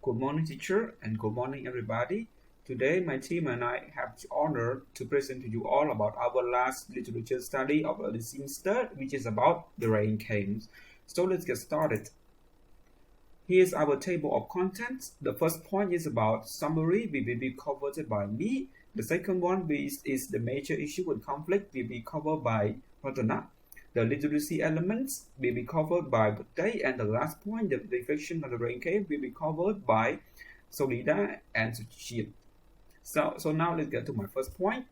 Good morning, teacher, and good morning, everybody. Today, my team and I have the honor to present to you all about our last literature study of the semester, which is about the rain came. So let's get started. Here's our table of contents. The first point is about summary, will be covered by me. The second one is the major issue and conflict, will be covered by Ratana. The literacy elements will be covered by Butte, and the last point, the reflection of the rain cave, will be covered by Solida and Suchit. So now let's get to my first point.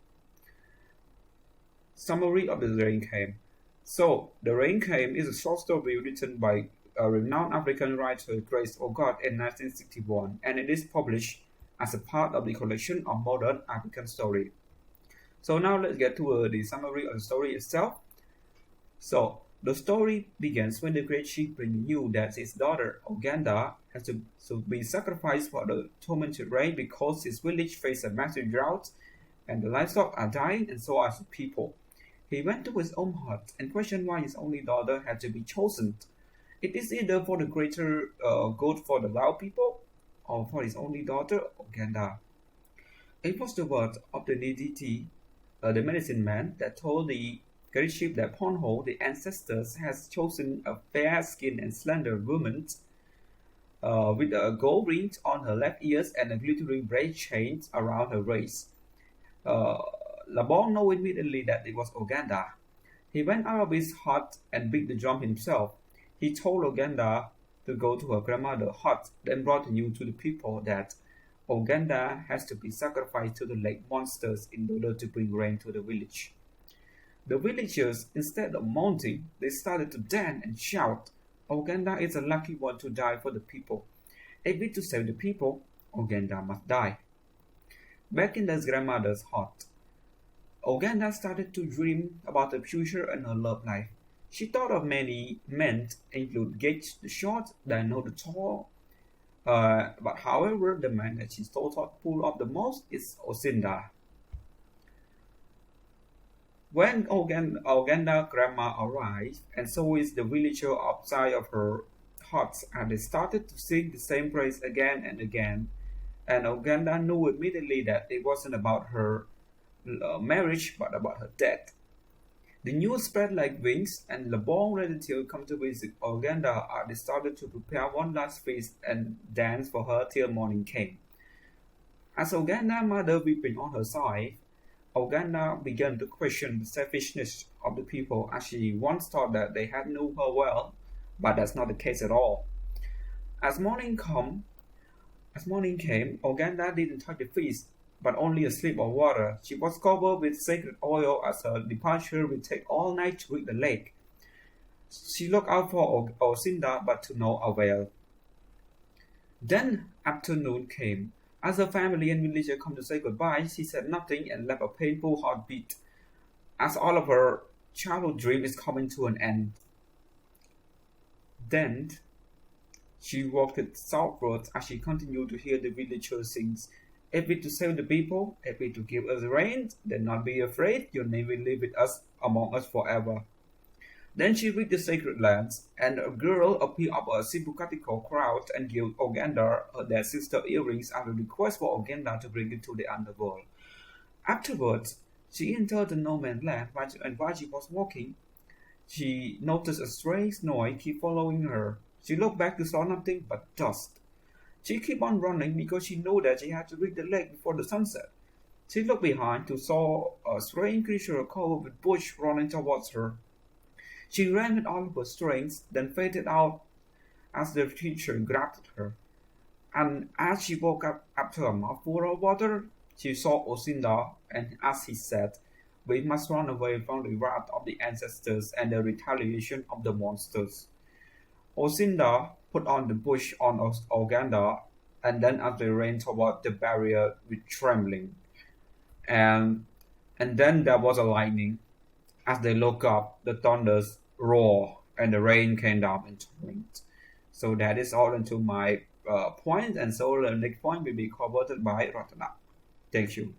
Summary of the rain cave. So the rain cave is a short story written by a renowned African writer Grace Ogot in 1961, and it is published as a part of the collection of modern African story. So now let's get to the summary of the story itself. So the story begins when the great chief knew that his daughter Oganda has to be sacrificed for the tormented rain because his village faced a massive drought and the livestock are dying, and so are the people. He went to his own hut and questioned why his only daughter had to be chosen. It is either for the greater good for the Lao people or for his only daughter Oganda. It was the word of the deity, the medicine man, that told the great chief that Ponho, the ancestors, has chosen a fair-skinned and slender woman with a gold ring on her left ears and a glittering braid chain around her waist. Labong knew immediately that it was Oganda. He went out of his hut and beat the drum himself. He told Oganda to go to her grandmother's hut, then brought the news to the people that Oganda has to be sacrificed to the lake monsters in order to bring rain to the village. The villagers, instead of mourning, they started to dance and shout, Oganda is a lucky one to die for the people. If we to save the people, Oganda must die. Back in his grandmother's hut, Oganda started to dream about the future and her love life. She thought of many men, including Gage the short, Dino the tall. But however, the man that she thought pulled off the most is Osinda. When Oganda grandma arrived, and so is the villager outside of her hut, and they started to sing the same praise again and again. And Oganda knew immediately that it wasn't about her marriage, but about her death. The news spread like wings, and the long relative come to visit Oganda. They started to prepare one last feast and dance for her till morning came. As Oganda's mother weeping on her side, Oganda began to question the selfishness of the people, as she once thought that they had known her well, but that's not the case at all. As morning came, Oganda didn't touch the feast, but only a slip of water. She was covered with sacred oil, as her departure would take all night to reach the lake. She looked out for Osinda, but to no avail. Then afternoon came. As her family and villager come to say goodbye, she said nothing and left a painful heartbeat, as all of her childhood dream is coming to an end. Then she walked southwards as she continued to hear the villagers sing, if we to save the people, if we to give us rain, then not be afraid, your name will live with us among us forever. Then she reached the sacred lands, and a girl appeared up a sympathetical crowd and gave Oganda their sister earrings as a request for Oganda to bring it to the underworld. Afterwards, she entered the no man's land, and while she was walking, she noticed a strange noise keep following her. She looked back to saw nothing but dust. She kept on running because she knew that she had to reach the lake before the sunset. She looked behind to saw a strange creature covered with bush running towards her. She ran with all of her strength, then faded out as the creature grabbed her. And as she woke up after a mouthful of water, she saw Osinda, and as he said, we must run away from the wrath of the ancestors and the retaliation of the monsters. Osinda put on the bush on Oganda, and then as they ran toward the barrier with trembling. And then there was a lightning. As they looked up, the thunders roared, and the rain came down in torrent. So that is all into my point, and so the next point will be covered by Ratana. Thank you.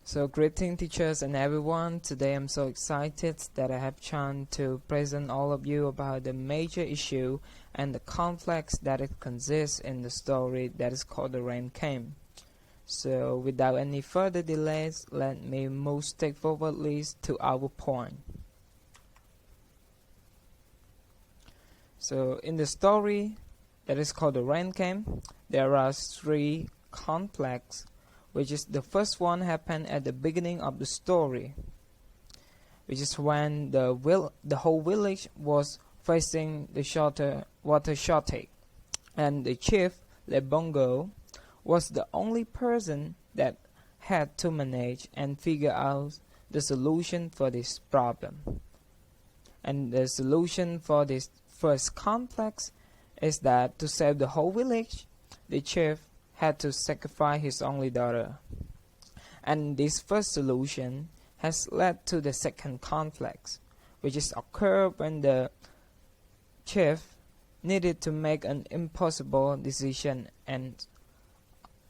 So greeting teachers and everyone. Today I'm so excited that I have chance to present all of you about the major issue and the conflicts that it consists in the story that is called The Rain Came. So without any further delays, let me move straightforwardly to our point. So in the story that is called The Rain Came, there are three conflicts, which is the first one happened at the beginning of the story, which is when the whole village was facing the water shortage, and the chief Lebongo was the only person that had to manage and figure out the solution for this problem. And the solution for this first conflict is that to save the whole village, the chief had to sacrifice his only daughter. And this first solution has led to the second conflict, which is occurred when the chief needed to make an impossible decision, and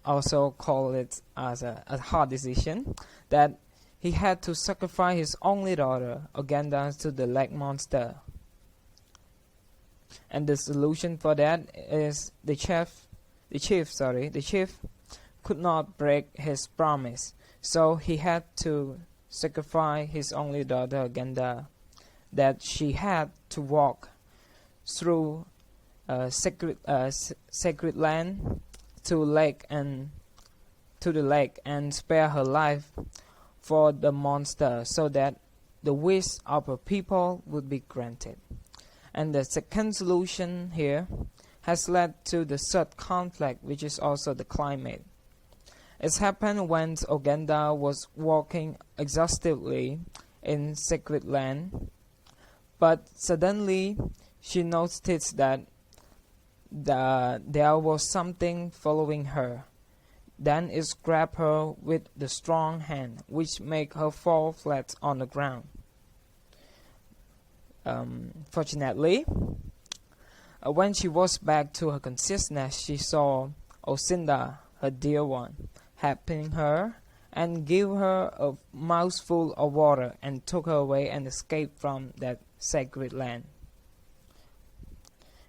also call it as a hard decision, that he had to sacrifice his only daughter, Ogenda, to the lake monster. And the solution for that is the chief could not break his promise, so he had to sacrifice his only daughter Ogenda, that she had to walk through sacred land to the lake and spare her life for the monster, so that the wish of her people would be granted. And the second solution here has led to the third conflict, which is also the climate. It happened when Ogenda was walking exhaustively in sacred land, but suddenly she noticed that there was something following her. Then it grabbed her with the strong hand, which made her fall flat on the ground. Fortunately, when she was back to her consciousness, she saw Osinda, her dear one, helping her and gave her a mouthful of water and took her away and escaped from that sacred land.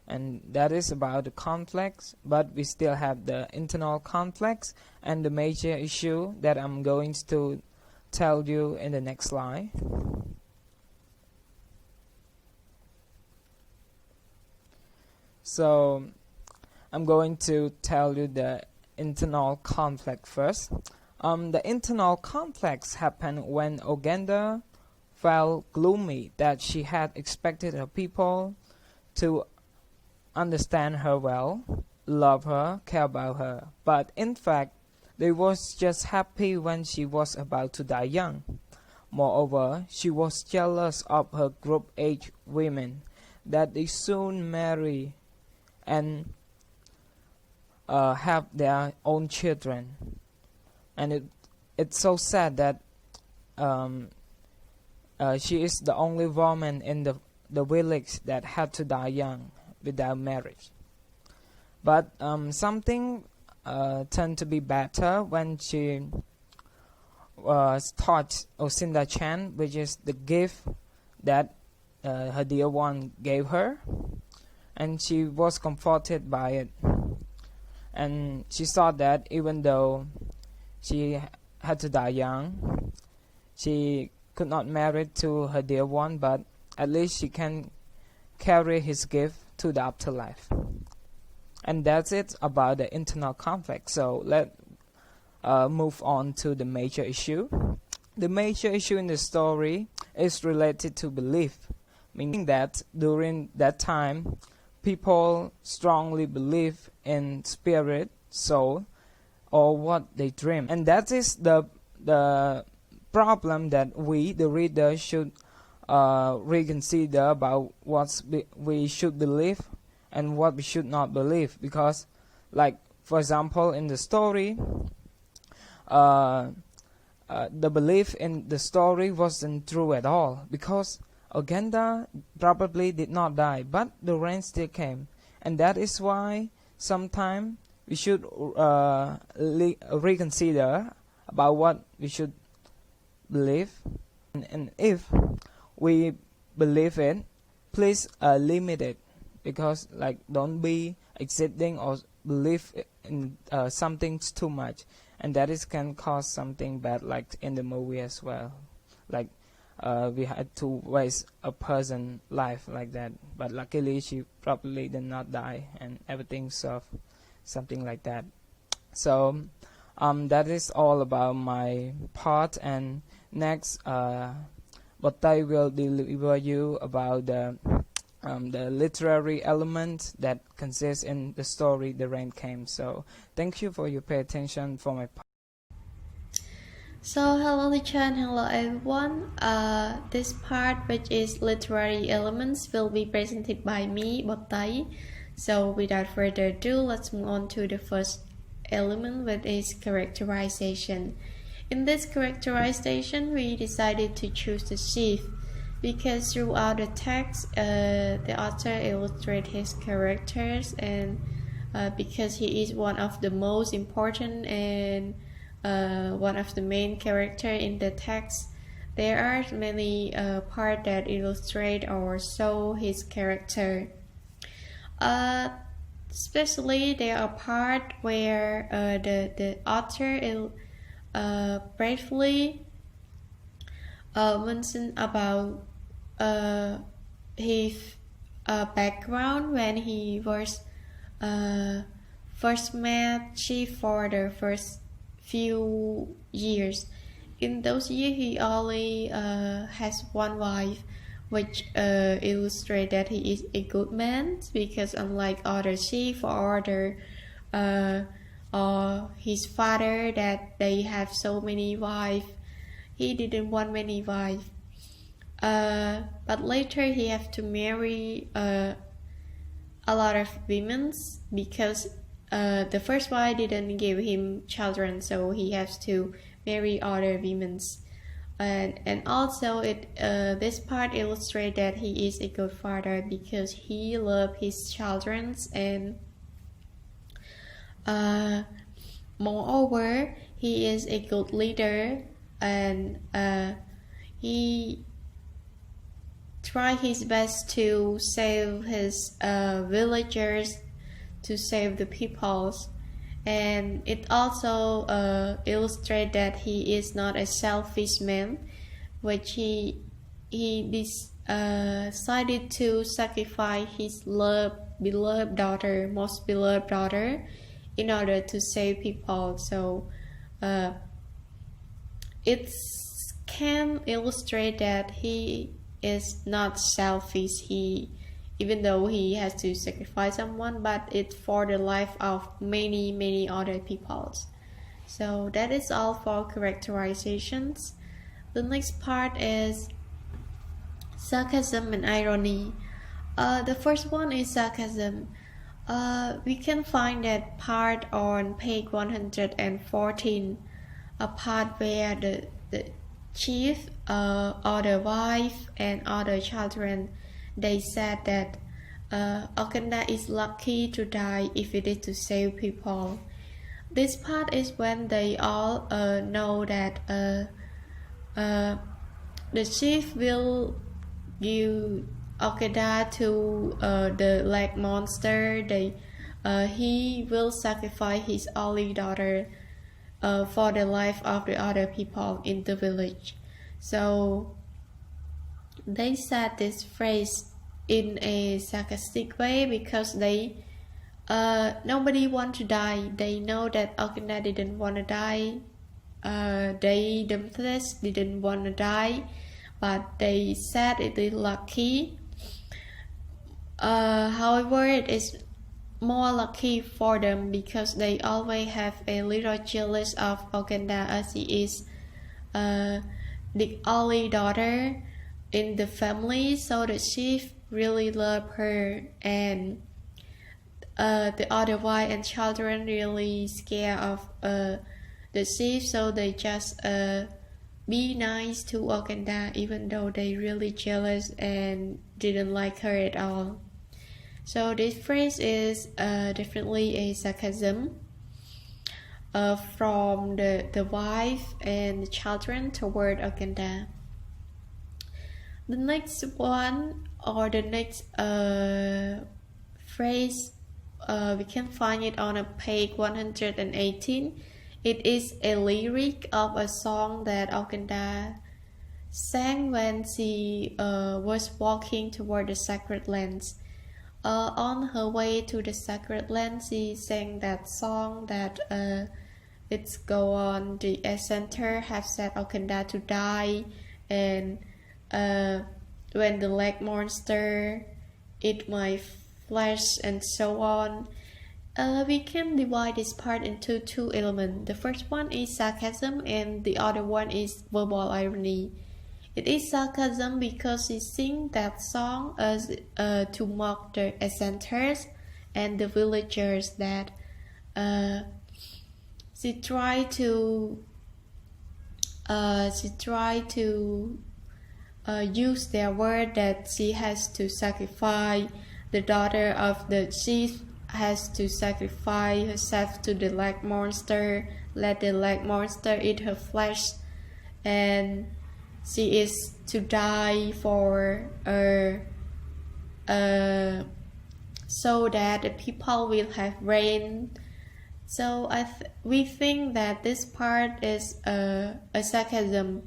And that is about the conflicts, but we still have the internal conflicts and the major issue that I'm going to tell you in the next slide. So I'm going to tell you the internal conflict first. The internal conflicts happened when Ogenda felt gloomy that she had expected her people to understand her well, love her, care about her. But in fact, they was just happy when she was about to die young. Moreover, she was jealous of her group-age women, that they soon marry and have their own children. And it's so sad that she is the only woman in the village that had to die young without marriage. But something turned to be better when she taught Osinda Chan, which is the gift that her dear one gave her, and she was comforted by it. And she thought that even though she had to die young, she could not marry to her dear one, but at least she can carry his gift to the afterlife. And that's it about the internal conflict. So let's move on to the major issue. The major issue in the story is related to belief, meaning that during that time, people strongly believe in spirit, soul, or what they dream. And that is the problem that we, the reader, should reconsider about what we should believe and what we should not believe. Because, like, for example, in the story, the belief in the story wasn't true at all, because Ogenda probably did not die, but the rain still came. And that is why sometimes we should reconsider about what we should belief, and if we believe it, please limit it, because like don't be accepting or believe in something too much, and that is can cause something bad, like in the movie as well, like we had to waste a person life like that, but luckily she probably did not die and everything solved, something like that. So that is all about my part, and next what I will deliver you about the literary element that consists in the story The Rain Came. So thank you for your pay attention for my part. So hello teacher and hello everyone. This part, which is literary elements, will be presented by me, Bottai. So without further ado, let's move on to the first element, which is characterization. In this characterization, we decided to choose the chief because throughout the text, the author illustrates his characters, and because he is one of the most important and one of the main character in the text, there are many parts that illustrate or show his character. Especially there are parts where the author briefly mentioned about his background when he was first met Chief for the first few years. In those years, he only has one wife, which illustrates that he is a good man, because unlike other chief or other or his father that they have so many wives, he didn't want many wives. But later he have to marry a lot of women because the first wife didn't give him children, so he has to marry other women. And also this part illustrates that he is a good father because he loves his children, and moreover he is a good leader, and he try his best to save his villagers, to save the peoples. And it also illustrates that he is not a selfish man, which he decided to sacrifice his beloved daughter, most beloved daughter, in order to save people. So it can illustrate that he is not selfish. Even though he has to sacrifice someone, but it's for the life of many other people. So that is all for characterizations. The next part is sarcasm and irony. The first one is sarcasm. We can find that part on page 114, a part where the chief or the wife and other children, they said that Okenda is lucky to die if it is to save people. This part is when they all know that the chief will give Okenda to the leg monster. He will sacrifice his only daughter for the life of the other people in the village. So they said this phrase in a sarcastic way because nobody want to die. They know that Okenda didn't want to die. They themselves didn't want to die, but they said it is lucky. However, it is more lucky for them because they always have a little jealous of Okenda, as he is the only daughter in the family. So the chief really love her, and the other wife and children really scared of the chief, so they just be nice to Okenda even though they really jealous and didn't like her at all. So this phrase is definitely a sarcasm. from the wife and the children toward Okenda. The next one, or the next phrase, we can find it on page 118. It is a lyric of a song that Okenda sang when she was walking toward the sacred lands. On her way to the sacred land, she sang that song that it's go on. The center have set Okenda to die, and when the leg monster eat my flesh, and so on. We can divide this part into two elements. The first one is sarcasm, and the other one is verbal irony. It is sarcasm because she sings that song as to mock the Ascenters and the villagers, that she tried to use their word that she has to sacrifice the daughter of the chief, has to sacrifice herself to the leg monster, let the leg monster eat her flesh, and she is to die for so that the people will have rain. So we think that this part is a sarcasm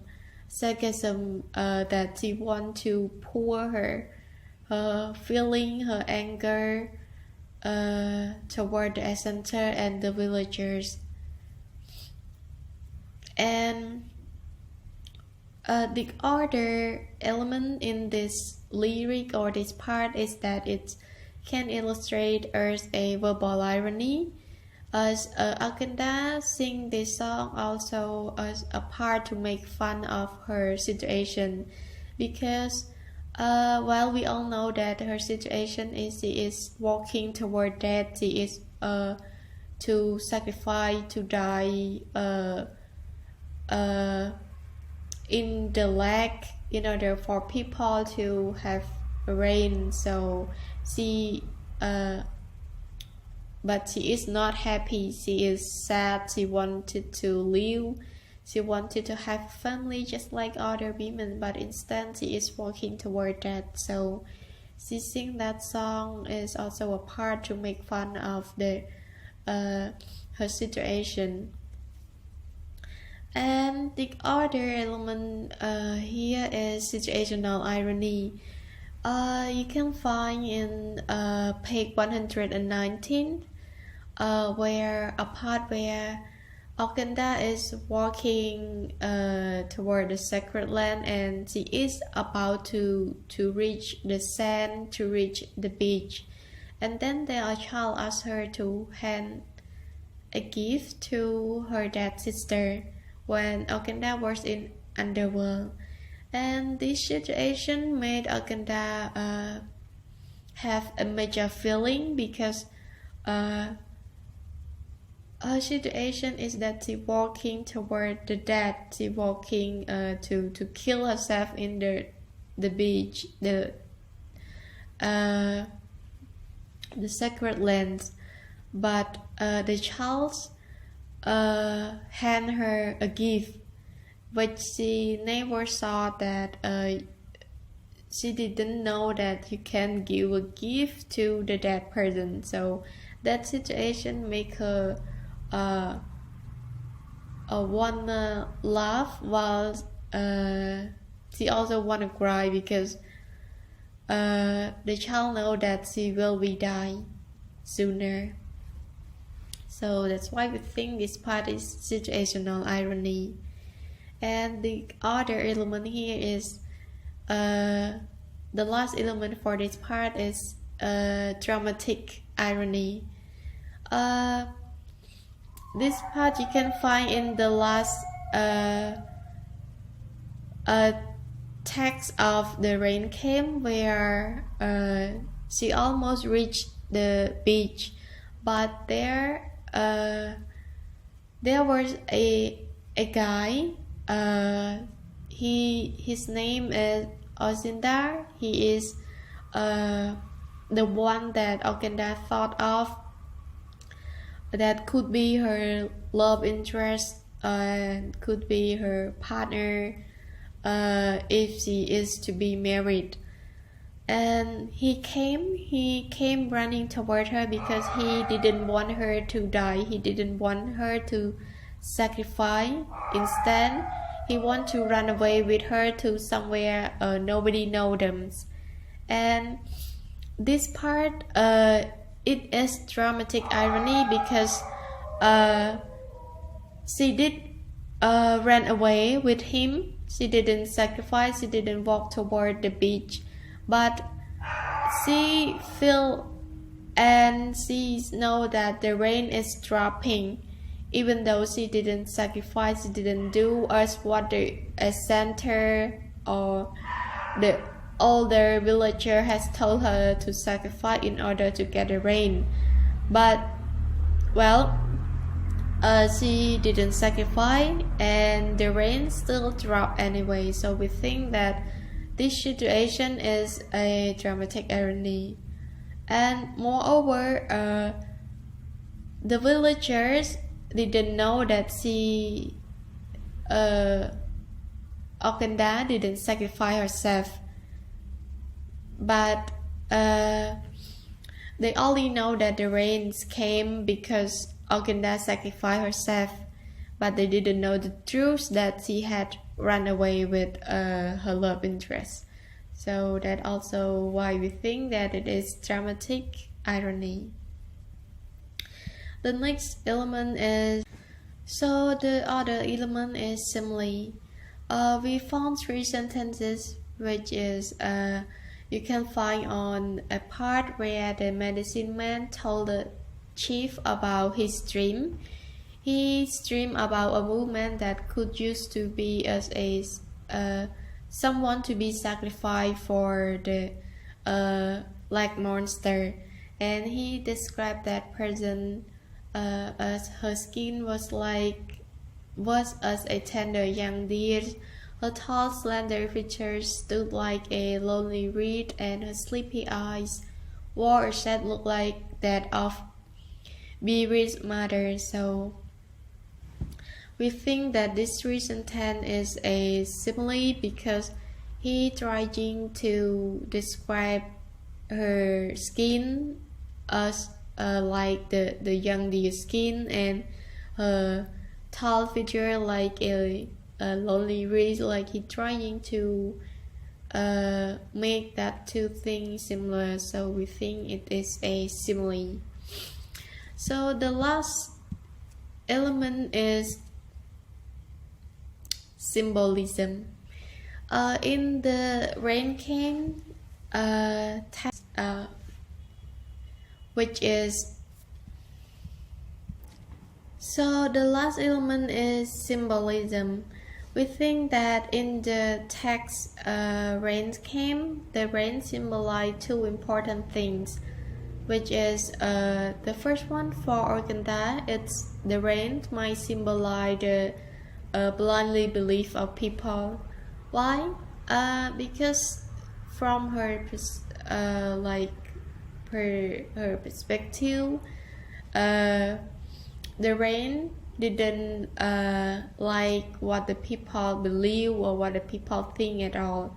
that she want to pour her feeling, her anger toward the Ascenter and the villagers. And the other element in this lyric or this part is that it can illustrate as a verbal irony, as Okenda sing this song also as a part to make fun of her situation, because well, we all know that her situation is she is walking toward death. She is to sacrifice, to die in the lake in order for people to have rain. So she but she is not happy. She is sad. She wanted to live. She wanted to have a family just like other women, but instead she is walking toward that. So she sing that song is also a part to make fun of the her situation. And the other element here is situational irony. You can find in page 119, where a part where Okenda is walking toward the sacred land, and she is about to reach the sand, to reach the beach, and then a child asks her to hand a gift to her dead sister when Okenda was in underworld. And this situation made Okenda have a major feeling, because her situation is that she walking toward the death. She walking to kill herself in the beach, the sacred lands. But the child hand her a gift, but she never saw that she didn't know that you can give a gift to the dead person. So that situation make her wanna laugh, while she also wanna cry, because the child know that she will be die sooner. So that's why we think this part is situational irony. And the other element here is the last element for this part is dramatic irony. This part you can find in the last text of The Rain Came, where she almost reached the beach, but there was a guy. His name is Ozindar. He is the one that Okenda thought of that could be her love interest and could be her partner if she is to be married. And he came running toward her because he didn't want her to die. He didn't want her to sacrifice. Instead, he want to run away with her to somewhere nobody know them. And this part it is dramatic irony because she did ran away with him. She didn't sacrifice. She didn't walk toward the beach, but she feel and she know that the rain is dropping. Even though she didn't sacrifice, she didn't do as what the center or the older villager has told her to sacrifice in order to get the rain. But well, she didn't sacrifice and the rain still dropped anyway. So we think that this situation is a dramatic irony. And moreover, the villagers didn't know that Okenda didn't sacrifice herself, but they only know that the rains came because Okenda sacrificed herself, but they didn't know the truth that she had run away with her love interest. So that also why we think that it is dramatic irony. The next element is, so the other element is simile. We found 3 sentences which is you can find on a part where the medicine man told the chief about his dream. He dreamed about a woman that could used to be as a someone to be sacrificed for the like monster, and he described that person as her skin was as a tender young deer. Her tall, slender features stood like a lonely reed, and her sleepy eyes wore a shade look like that of Beatrice's mother. So we think that this recent tense is a simile because he trying to describe her skin as like the young deer skin, and her tall figure like a lonely reed, like he trying to make that 2 things similar. So we think it is a simile. So the last element is symbolism. In the rain came text, which is, so the last element is symbolism. We think that in the text rain came, the rain symbolized 2 important things, which is the first one for Okenda, it's the rain might symbolize the blindly belief of people. Why? Because from her her perspective, the rain didn't like what the people believe or what the people think at all.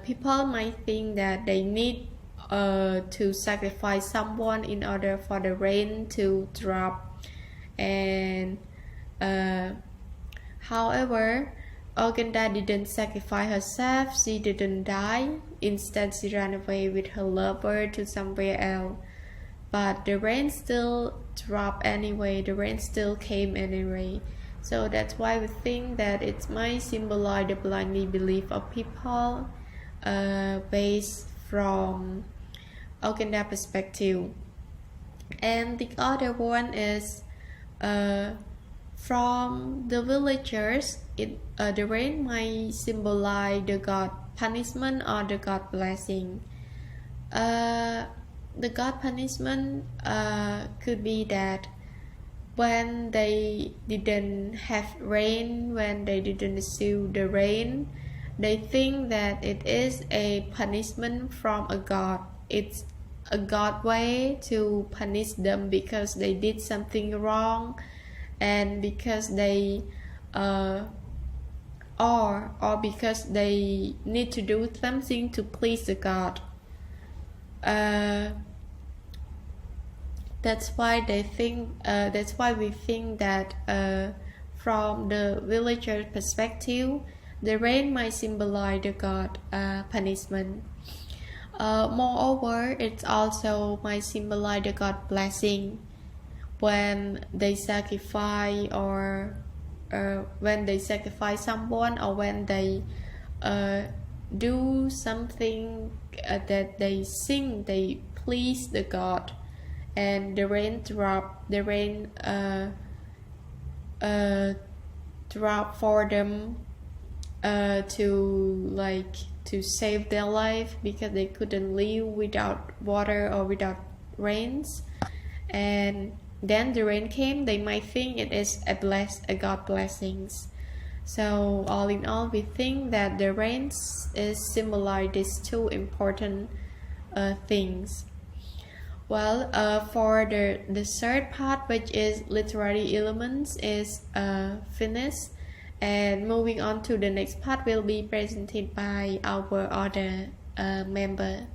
People might think that they need to sacrifice someone in order for the rain to drop, and however, Okenda didn't sacrifice herself. She didn't die. Instead, she ran away with her lover to somewhere else. But the rain still dropped anyway. The rain still came anyway. So that's why we think that it might symbolize the blindly belief of people based from Okenda perspective. And the other one is from the villagers, the rain might symbolize the god punishment or the god blessing. The god punishment could be that when they didn't have rain, when they didn't receive the rain, they think that it is a punishment from a god. It's a God way to punish them because they did something wrong, and because they or because they need to do something to please the God. That's why they think. That's why we think that from the villager perspective, the rain might symbolize the God punishment. Moreover, it also might symbolize the God blessing when they sacrifice or when they sacrifice someone, or when they do something that they think they please the God, and the rain drop for them to save their life, because they couldn't live without water or without rains. And then the rain came, they might think it is a God blessings. So all in all, we think that the rains is symbolize these two important things. Well, for the third part, which is literary elements, is finished. And moving on to the next part will be presented by our other member.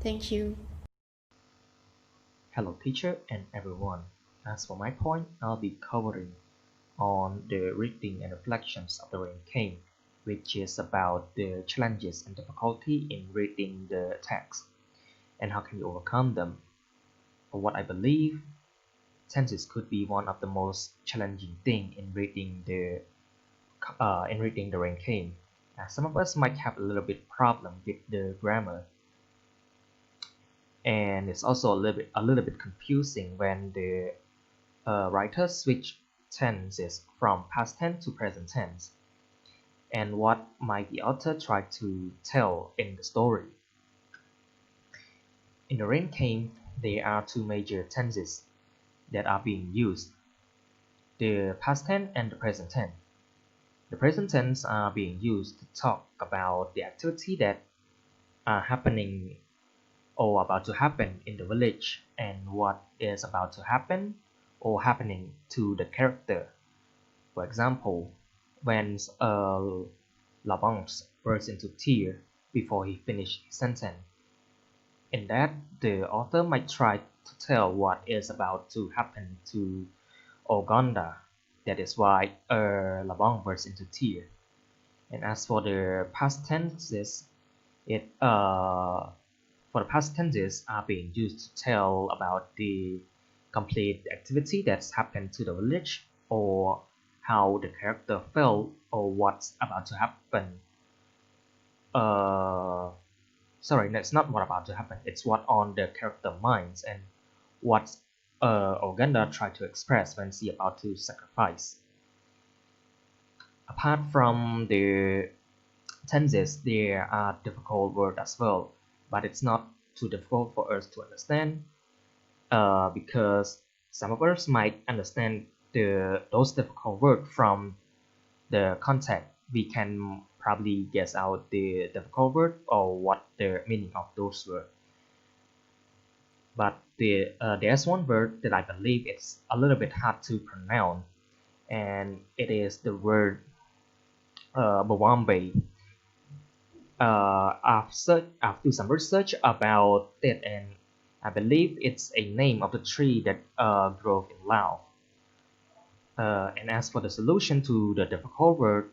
Thank you. Hello teacher and everyone. As for my point, I'll be covering on the reading and reflections of the rain came, which is about the challenges and difficulty in reading the text and how can you overcome them. For what I believe, tenses could be one of the most challenging thing in reading the rain came. Some of us might have a little bit problem with the grammar, and it's also a little bit confusing when the writers switch tenses from past tense to present tense, and what might the author try to tell in the story. In the rain came, there are two major tenses that are being used: the past tense and the present tense. The present tense are being used to talk about the activity that are happening or about to happen in the village, and what is about to happen or happening to the character. For example, when Labong bursts into tears before he finished his sentence. In that, the author might try to tell what is about to happen to Ogonda. That is why Labong bursts into tears. And as for the past tenses, are being used to tell about the complete activity that's happened to the village, or how the character felt, or what's about to happen. Sorry, that's not what about to happen. It's what on the character minds and what Oganda tried to express when she about to sacrifice. Apart from the tenses, there are difficult words as well, but it's not too difficult for us to understand because some of us might understand those difficult words from the context. We can probably guess out the difficult word or what the meaning of those words. But there's one word that I believe it's a little bit hard to pronounce, and it is the word Bawambe. I've done some research about it, and I believe it's a name of the tree that grows in Laos. And as for the solution to the difficult word,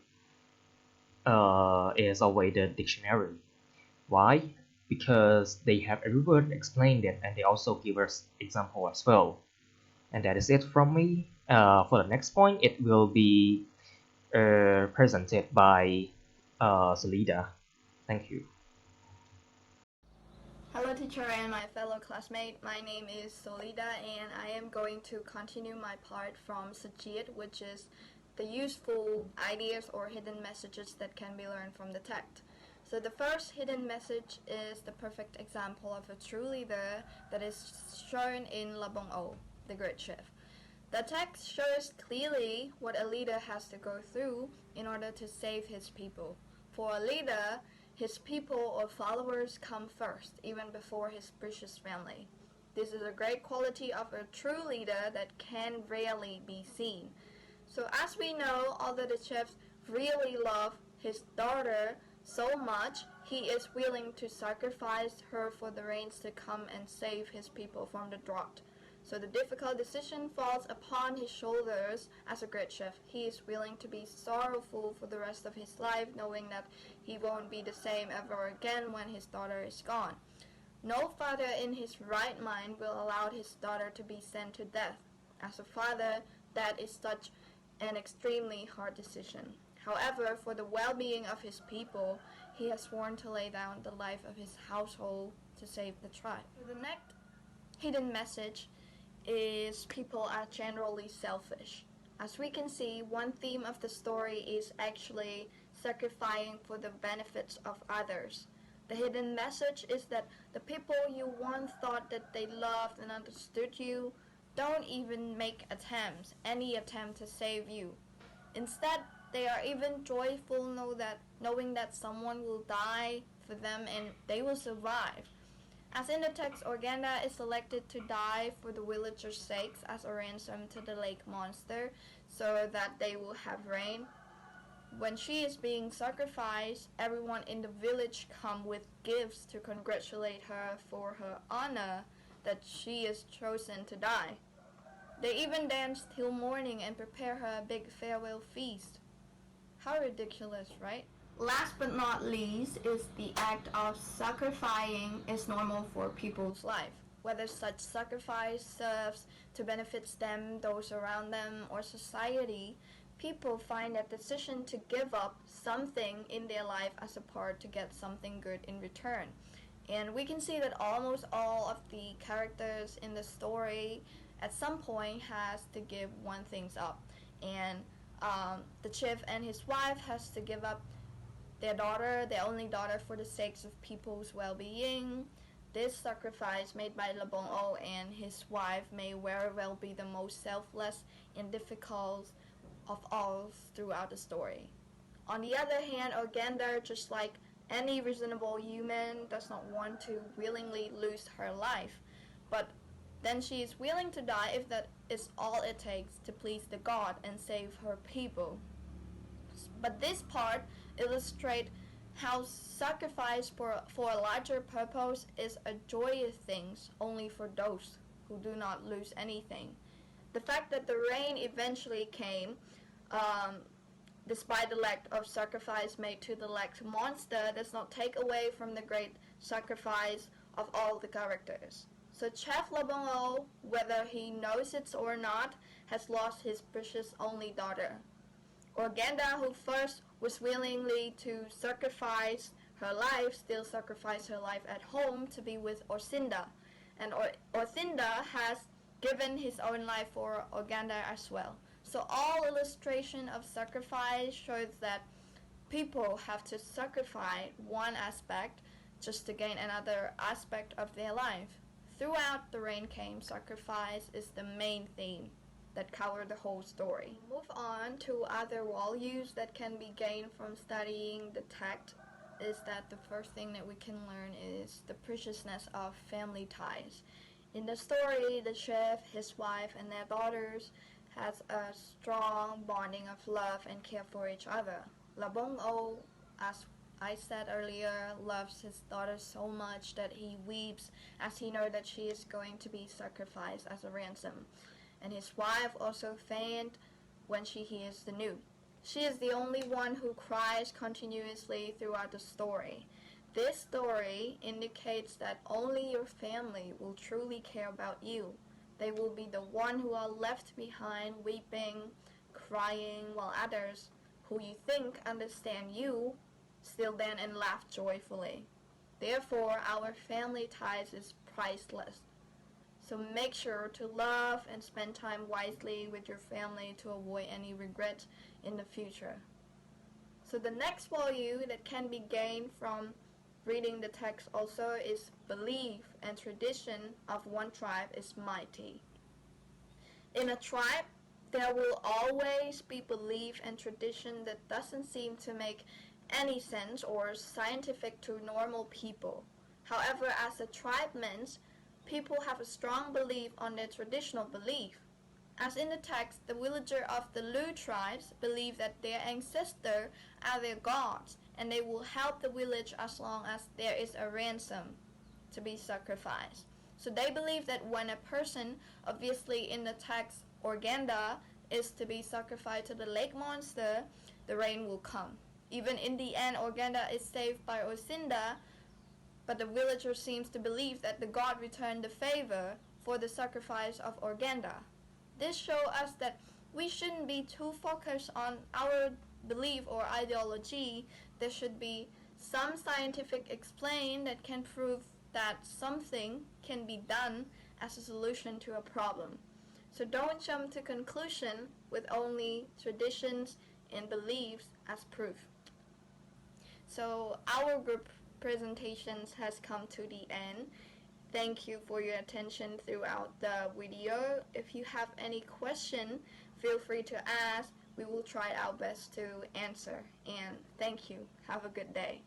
is always the dictionary. Why? Because they have every word explained it, and they also give us example as well. And that is it from me. For the next point, it will be presented by Salida. Thank you. Hello teacher and my fellow classmate, my name is Solida and I am going to continue my part from Sajid, which is the useful ideas or hidden messages that can be learned from the text. So the first hidden message is the perfect example of a true leader that is shown in Labong O, the great chef. The text shows clearly what a leader has to go through in order to save his people. For a leader, his people or followers come first, even before his precious family. This is a great quality of a true leader that can rarely be seen. So as we know, although the chef really loved his daughter so much, he is willing to sacrifice her for the rains to come and save his people from the drought. So the difficult decision falls upon his shoulders. As a great chef, he is willing to be sorrowful for the rest of his life, knowing that he won't be the same ever again when his daughter is gone. No father in his right mind will allow his daughter to be sent to death. As a father, that is such an extremely hard decision. However, for the well-being of his people, he has sworn to lay down the life of his household to save the tribe. The next hidden message is people are generally selfish. As we can see, one theme of the story is actually sacrificing for the benefits of others. The hidden message is that the people you once thought that they loved and understood you don't even make any attempt to save you. Instead, they are even joyful knowing that someone will die for them and they will survive. As in the text, Organda is selected to die for the villagers' sakes as a ransom to the lake monster so that they will have rain. When she is being sacrificed, everyone in the village come with gifts to congratulate her for her honor that she is chosen to die. They even dance till morning and prepare her a big farewell feast. How ridiculous, right? Last but not least is the act of sacrificing is normal for people's life. Whether such sacrifice serves to benefit them, those around them, or society, people find that decision to give up something in their life as a part to get something good in return. And we can see that almost all of the characters in the story at some point has to give one thing up. And the chief and his wife has to give up their daughter, their only daughter, for the sake of people's well-being. This sacrifice made by Labong-o and his wife may very well be the most selfless and difficult of all throughout the story. On the other hand, Organda, just like any reasonable human, does not want to willingly lose her life, but then she is willing to die if that is all it takes to please the god and save her people. But this part illustrates how sacrifice for a larger purpose is a joyous thing only for those who do not lose anything. The fact that the rain eventually came, despite the lack of sacrifice made to the lake monster, does not take away from the great sacrifice of all the characters. So Chef Labong-o, whether he knows it or not, has lost his precious only daughter. Organda, who first was willingly to sacrifice her life, still sacrificed her life at home to be with Orsinda. And Orsinda has given his own life for Organda as well. So all illustration of sacrifice shows that people have to sacrifice one aspect just to gain another aspect of their life. Throughout The Rain Came, sacrifice is the main theme that cover the whole story. Move on to other values that can be gained from studying the text is that the first thing that we can learn is the preciousness of family ties. In the story, the chef, his wife, and their daughters has a strong bonding of love and care for each other. Labong-o, as I said earlier, loves his daughter so much that he weeps as he knows that she is going to be sacrificed as a ransom. And his wife also faints when she hears the news. She is the only one who cries continuously throughout the story. This story indicates that only your family will truly care about you. They will be the one who are left behind weeping, crying, while others, who you think understand you, still dance and laugh joyfully. Therefore, our family ties is priceless. So make sure to love and spend time wisely with your family to avoid any regrets in the future. So the next value that can be gained from reading the text also is belief and tradition of one tribe is mighty. In a tribe, there will always be belief and tradition that doesn't seem to make any sense or scientific to normal people. However, as a tribe means, people have a strong belief on their traditional belief. As in the text, the villager of the Lu tribes believe that their ancestors are their gods, and they will help the village as long as there is a ransom to be sacrificed. So they believe that when a person, obviously in the text Organda, is to be sacrificed to the lake monster, the rain will come. Even in the end, Organda is saved by Osinda, but the villager seems to believe that the god returned the favor for the sacrifice of Organda. This shows us that we shouldn't be too focused on our belief or ideology. There should be some scientific explain that can prove that something can be done as a solution to a problem. So don't jump to conclusion with only traditions and beliefs as proof. So our group presentations has come to the end. Thank you for your attention throughout the video. If you have any question, feel free to ask. We will try our best to answer. And thank you. Have a good day.